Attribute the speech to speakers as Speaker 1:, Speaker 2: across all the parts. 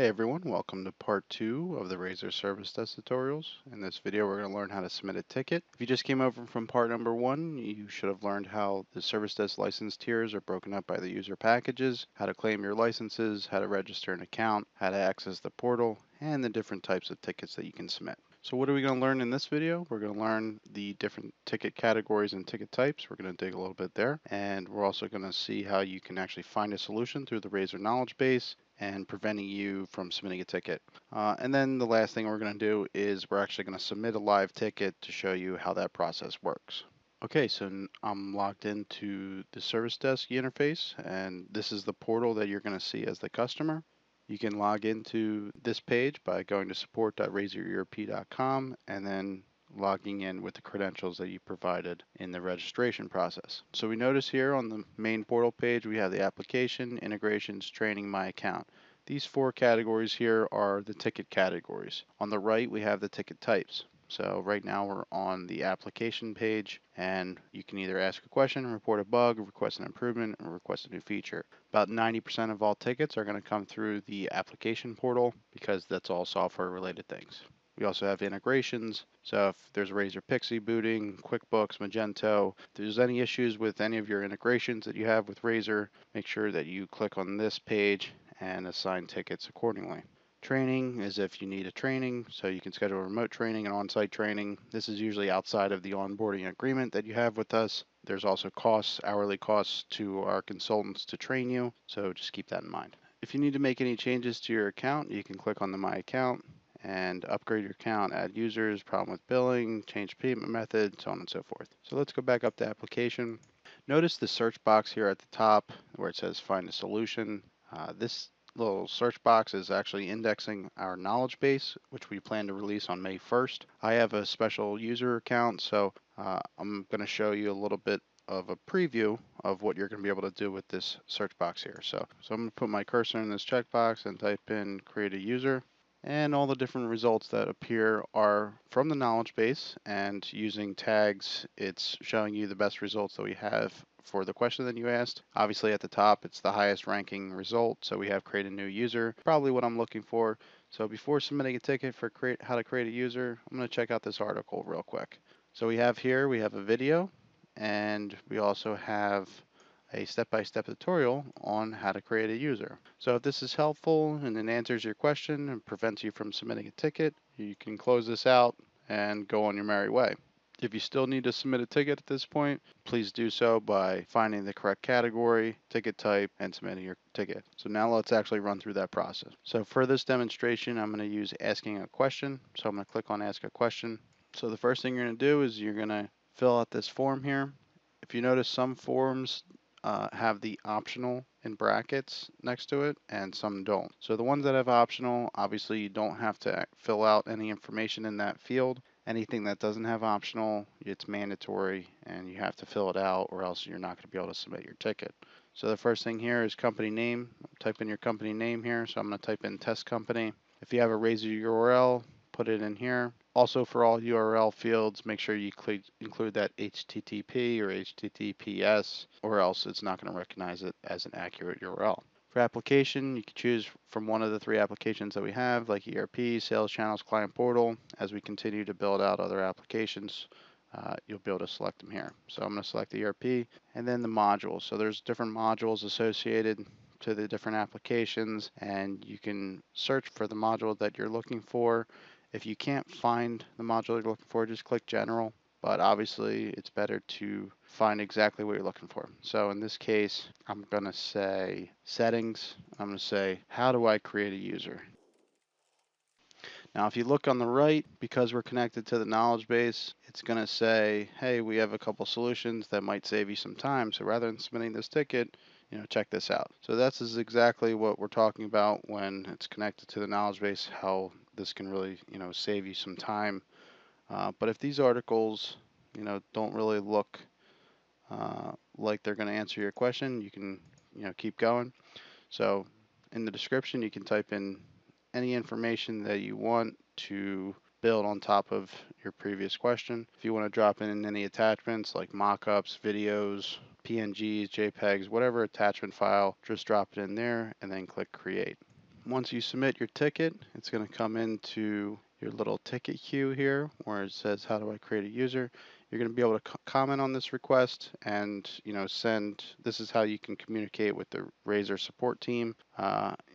Speaker 1: Hey everyone, welcome to part 2 of the Razor Service Desk tutorials. In this video we're going to learn how to submit a ticket. If you just came over from part number 1, you should have learned how the Service Desk license tiers are broken up by the user packages, how to claim your licenses, how to register an account, how to access the portal, and the different types of tickets that you can submit. So what are we going to learn in this video? We're going to learn the different ticket categories and ticket types. We're going to dig a little bit there, and we're also going to see how you can actually find a solution through the Razor knowledge base and preventing you from submitting a ticket. And then the last thing we're going to do is we're actually going to submit a live ticket to show you how that process works. Okay, so I'm logged into the Service Desk interface, and this is the portal that you're going to see as the customer. You can log into this page by going to support.razorerp.com and then logging in with the credentials that you provided in the registration process. So we notice here on the main portal page we have the application, integrations, training, my account. These 4 categories here are the ticket categories. On the right we have the ticket types. So right now we're on the application page, and you can either ask a question, report a bug, request an improvement, or request a new feature. About 90% of all tickets are going to come through the application portal because that's all software related things. We also have integrations, so if there's Razor Pixie booting, QuickBooks, Magento, if there's any issues with any of your integrations that you have with Razor, make sure that you click on this page and assign tickets accordingly. Training is if you need a training, so you can schedule remote training and on-site training. This is usually outside of the onboarding agreement that you have with us. There's also costs, hourly costs to our consultants to train you, so just keep that in mind. If you need to make any changes to your account, you can click on the My Account and upgrade your account, add users, problem with billing, change payment method, so on and so forth. So let's go back up to application. Notice the search box here at the top where it says find a solution. This little search box is actually indexing our knowledge base, which we plan to release on May 1st. I have a special user account, so I'm going to show you a little bit of a preview of what you're going to be able to do with this search box here. So I'm going to put my cursor in this checkbox and type in create a user. And all the different results that appear are from the knowledge base, and using tags, it's showing you the best results that we have for the question that you asked. Obviously at the top, it's the highest ranking result, so we have create a new user, probably what I'm looking for. So before submitting a ticket for how to create a user, I'm going to check out this article real quick. So we have a video, and we also have a step-by-step tutorial on how to create a user. So if this is helpful and it answers your question and prevents you from submitting a ticket, you can close this out and go on your merry way. If you still need to submit a ticket at this point, please do so by finding the correct category, ticket type, and submitting your ticket. So now let's actually run through that process. So for this demonstration, I'm going to use asking a question. So I'm going to click on ask a question. So the first thing you're going to do is you're going to fill out this form here. If you notice, some forms have the optional in brackets next to it, and some don't. So the ones that have optional, obviously you don't have to fill out any information in that field. Anything that doesn't have optional, it's mandatory and you have to fill it out, or else you're not going to be able to submit your ticket. So the first thing here is company name. Type in your company name here. So I'm going to type in test company. If you have a Razor URL, put it in here. Also, for all URL fields, make sure you include that HTTP or HTTPS, or else it's not going to recognize it as an accurate URL. For application, you can choose from one of the 3 applications that we have, like ERP, Sales Channels, Client Portal. As we continue to build out other applications, you'll be able to select them here. So I'm going to select the ERP, and then the modules. So there's different modules associated to the different applications, and you can search for the module that you're looking for. If you can't find the module you're looking for, just click General, but obviously it's better to find exactly what you're looking for. So in this case, I'm going to say Settings. I'm going to say, how do I create a user? Now if you look on the right, because we're connected to the knowledge base, it's going to say, hey, we have a couple solutions that might save you some time. So rather than submitting this ticket, check this out. So that's exactly what we're talking about when it's connected to the knowledge base, how this can really, save you some time. But if these articles, don't really look like they're going to answer your question, you can, keep going. So in the description, you can type in any information that you want to build on top of your previous question. If you want to drop in any attachments like mockups, videos, PNGs, JPEGs, whatever attachment file, just drop it in there and then click create. Once you submit your ticket, it's going to come into your little ticket queue here where it says, how do I create a user? You're going to be able to comment on this request and, send. This is how you can communicate with the Razor support team.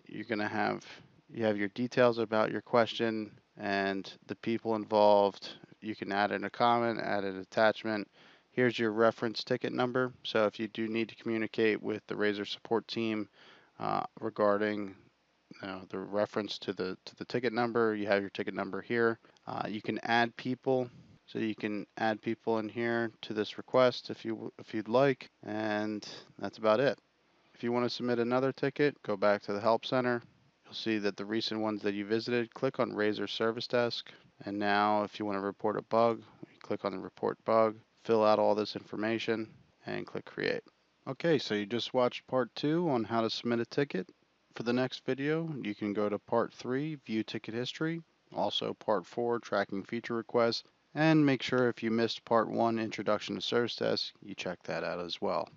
Speaker 1: You're going to have your details about your question and the people involved. You can add in a comment, add an attachment. Here's your reference ticket number. So if you do need to communicate with the Razor support team regarding the reference to the ticket number, you have your ticket number here. You can add people, so you can add people in here to this request if you'd like, and that's about it. If you want to submit another ticket, go back to the Help Center. You'll see that the recent ones that you visited, click on Razor Service Desk, and now if you want to report a bug, you click on the Report Bug, fill out all this information, and click Create. Okay, so you just watched part 2 on how to submit a ticket. For the next video, you can go to part 3, View Ticket History, also part 4, Tracking Feature Requests, and make sure if you missed part 1, Introduction to Service Desk, you check that out as well.